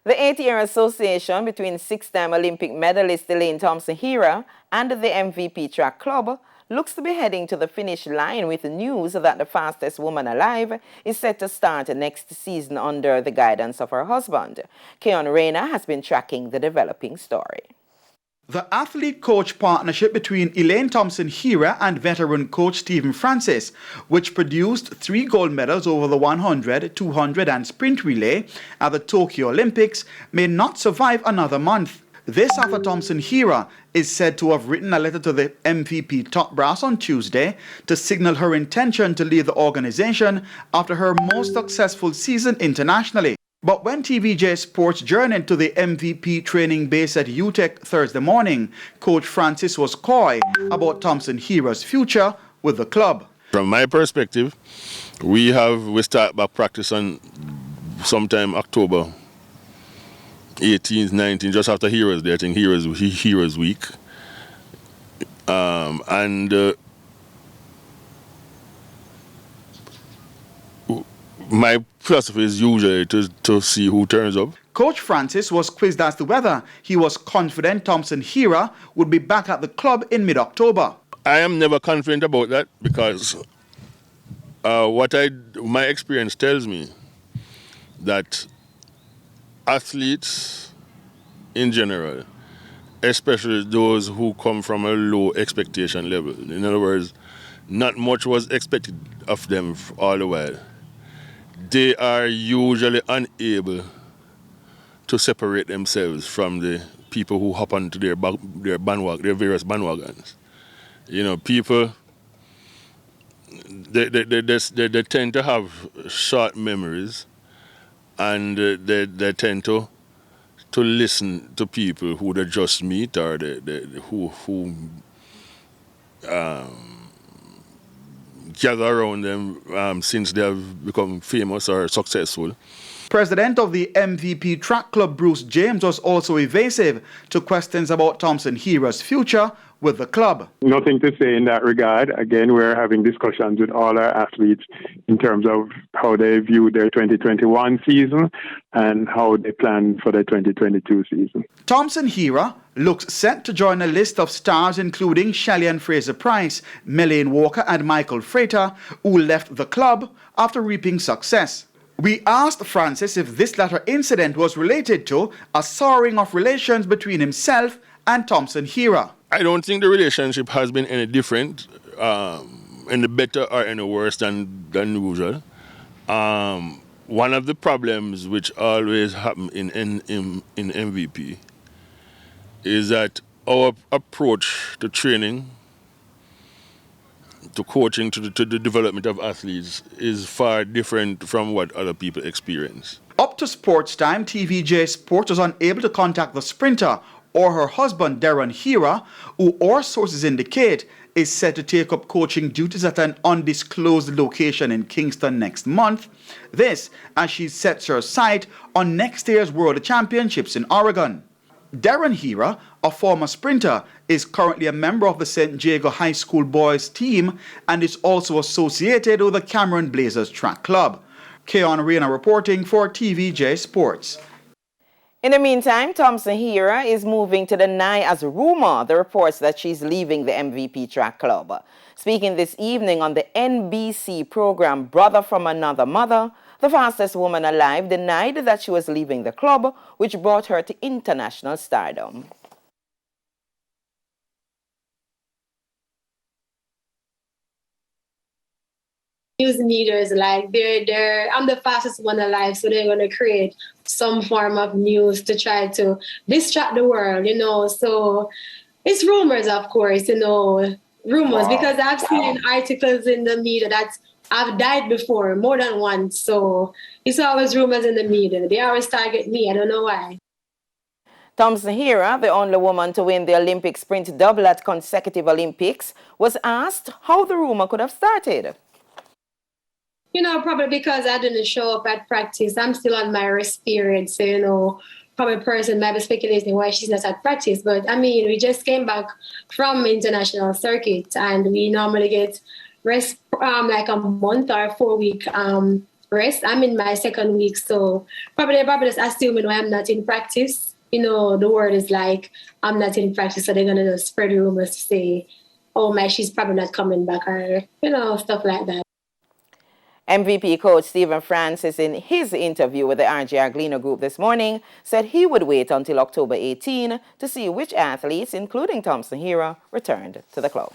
The 8-year association between six-time Olympic medalist Elaine Thompson-Herah and the MVP track club looks to be heading to the finish line with news that the fastest woman alive is set to start next season under the guidance of her husband. Keon Rayner has been tracking the developing story. The athlete-coach partnership between Elaine Thompson-Herah and veteran coach Stephen Francis, which produced 3 gold medals over the 100, 200 and sprint relay at the Tokyo Olympics, may not survive another month. This after Thompson-Herah is said to have written a letter to the MVP top brass on Tuesday to signal her intention to leave the organization after her most successful season internationally. But when TVJ Sports journeyed to the MVP training base at UTEC Thursday morning, Coach Francis was coy about Thompson-Herah's future with the club. From my perspective, we start back practice on sometime October 18th, 19th, just after Heroes Day. I think Heroes Week. My philosophy is usually to see who turns up. Coach Francis was quizzed as to whether he was confident Thompson-Herah would be back at the club in mid-October. I am never confident about that because my experience tells me that athletes in general, especially those who come from a low expectation level, in other words, not much was expected of them all the while, they are usually unable to separate themselves from the people who hop onto their various bandwagons. You know, people, they tend to have short memories, and they tend to listen to people who they just meet or who gather around them since they have become famous or successful. President of the MVP track club Bruce James was also evasive to questions about Thompson-Herah's future with the club. Nothing to say in that regard. Again, we're having discussions with all our athletes in terms of how they view their 2021 season and how they plan for their 2022 season. Thompson-Herah looks set to join a list of stars including Shelly-Ann Fraser-Price, Melaine Walker and Michael Frater, who left the club after reaping success. We asked Francis if this latter incident was related to a souring of relations between himself and Thompson-Herah. I don't think the relationship has been any different, any better or any worse than usual. One of the problems which always happen in MVP is that our approach to training, to coaching, to the development of athletes is far different from what other people experience. Up to sports time, TVJ Sports was unable to contact the sprinter or her husband Darren Herah, who our sources indicate is set to take up coaching duties at an undisclosed location in Kingston next month. This as she sets her sight on next year's World Championships in Oregon. Darren Herah, a former sprinter, is currently a member of the St. Jago High School boys team and is also associated with the Cameron Blazers track club. Keon Rayner reporting for TVJ Sports. In the meantime, Thompson-Herah is moving to deny as rumor the reports that she's leaving the MVP track club. Speaking this evening on the NBC program Brother from Another Mother, the fastest woman alive denied that she was leaving the club, which brought her to international stardom. News meters, like I'm the fastest one alive, so they're gonna create some form of news to try to distract the world, So it's rumors, of course, rumors, because I've seen articles in the media that I've died before, more than once. So it's always rumors in the media. They always target me. I don't know why. Thompson-Herah, the only woman to win the Olympic sprint double at consecutive Olympics, was asked how the rumor could have started. Probably because I didn't show up at practice. I'm still on my rest period. So, probably a person might be speculating why she's not at practice. But, we just came back from international circuit and we normally get rest like a month or 4 week rest. I'm in my second week, so probably just assuming I'm not in practice. The word is like, I'm not in practice, so they're going to just spread rumors to say, oh, she's probably not coming back, or, stuff like that. MVP coach Stephen Francis, in his interview with the RJ Aglino Group this morning, said he would wait until October 18 to see which athletes, including Thompson-Herah, returned to the club.